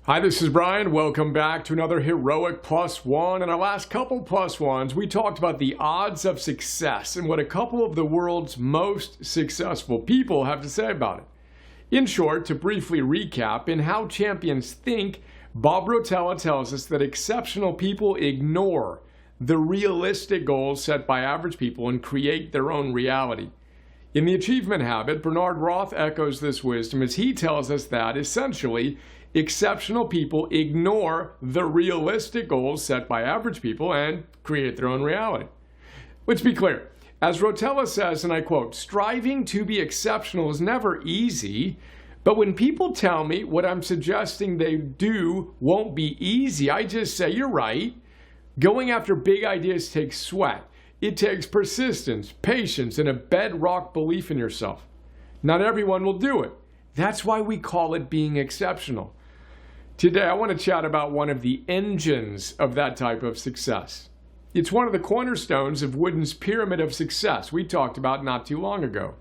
Hi, this is Brian. Welcome back to another Heroic Plus One. In our last couple plus ones, we talked about the odds of success and what a couple of the world's most successful people have to say about it. In short, to briefly recap, in How Champions Think, Bob Rotella tells us that exceptional people ignore the realistic goals set by average people and create their own reality. In The Achievement Habit, Bernard Roth echoes this wisdom as he tells us that, essentially, exceptional people ignore the realistic goals set by average people and create their own reality. Let's be clear. As Rotella says, and I quote, "Striving to be exceptional is never easy, but when people tell me what I'm suggesting they do won't be easy, I just say, you're right. Going after big ideas takes sweat. It takes persistence, patience, and a bedrock belief in yourself. Not everyone will do it. That's why we call it being exceptional." Today, I want to chat about one of the engines of that type of success. It's one of the cornerstones of Wooden's pyramid of success we talked about not too long ago.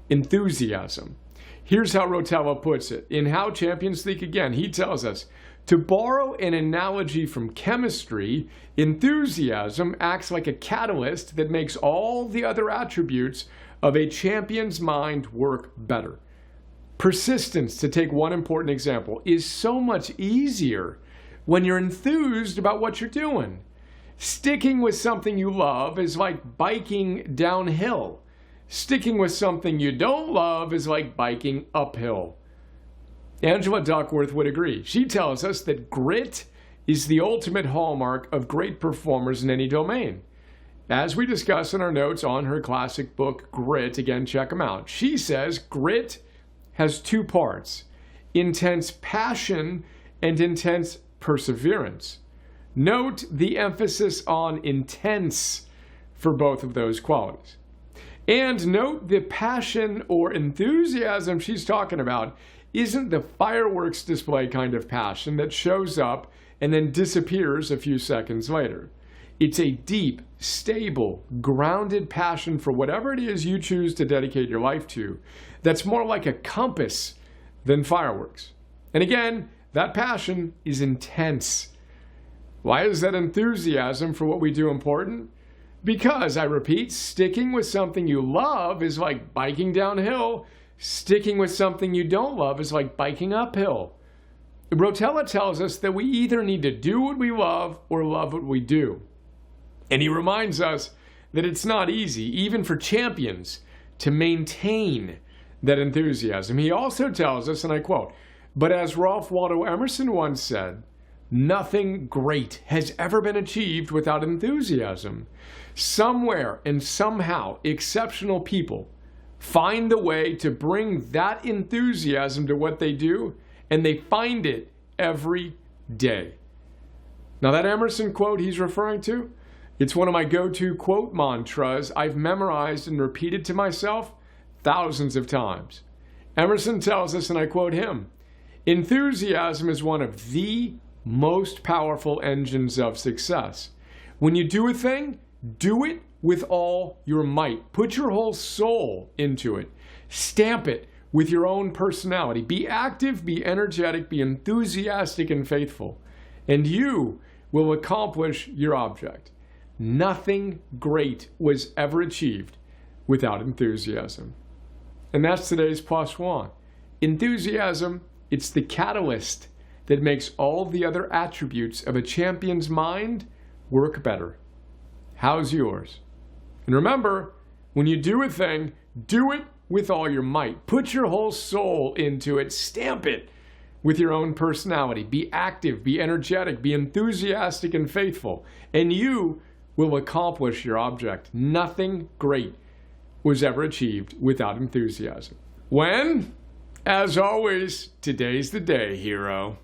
Enthusiasm. Here's how Rotella puts it. In How Champions Think Again, he tells us, to borrow an analogy from chemistry, enthusiasm acts like a catalyst that makes all the other attributes of a champion's mind work better. Persistence, to take one important example, is so much easier when you're enthused about what you're doing. Sticking with something you love is like biking downhill. Sticking with something you don't love is like biking uphill. Angela Duckworth would agree. She tells us that grit is the ultimate hallmark of great performers in any domain. As we discuss in our notes on her classic book, Grit, again, check them out. She says grit has two parts, intense passion and intense perseverance. Note the emphasis on intense for both of those qualities. And note the passion or enthusiasm she's talking about isn't the fireworks display kind of passion that shows up and then disappears a few seconds later. It's a deep, stable, grounded passion for whatever it is you choose to dedicate your life to that's more like a compass than fireworks. And again, that passion is intense. Why is that enthusiasm for what we do important? Because, I repeat, sticking with something you love is like biking downhill. Sticking with something you don't love is like biking uphill. Rotella tells us that we either need to do what we love or love what we do. And he reminds us that it's not easy, even for champions, to maintain that enthusiasm. He also tells us, and I quote, "But as Ralph Waldo Emerson once said, nothing great has ever been achieved without enthusiasm. Somewhere and somehow, exceptional people find the way to bring that enthusiasm to what they do, and they find it every day." Now that Emerson quote he's referring to, it's one of my go-to quote mantras I've memorized and repeated to myself thousands of times. Emerson tells us, and I quote him, "Enthusiasm is one of the most powerful engines of success. When you do a thing, do it with all your might. Put your whole soul into it. Stamp it with your own personality. Be active, be energetic, be enthusiastic and faithful, and you will accomplish your object. Nothing great was ever achieved without enthusiasm." And that's today's plus one. Enthusiasm, it's the catalyst that makes all the other attributes of a champion's mind work better. How's yours? And remember, when you do a thing, do it with all your might. Put your whole soul into it. Stamp it with your own personality. Be active, be energetic, be enthusiastic and faithful, and you will accomplish your object. Nothing great was ever achieved without enthusiasm. When? As always, today's the day, hero.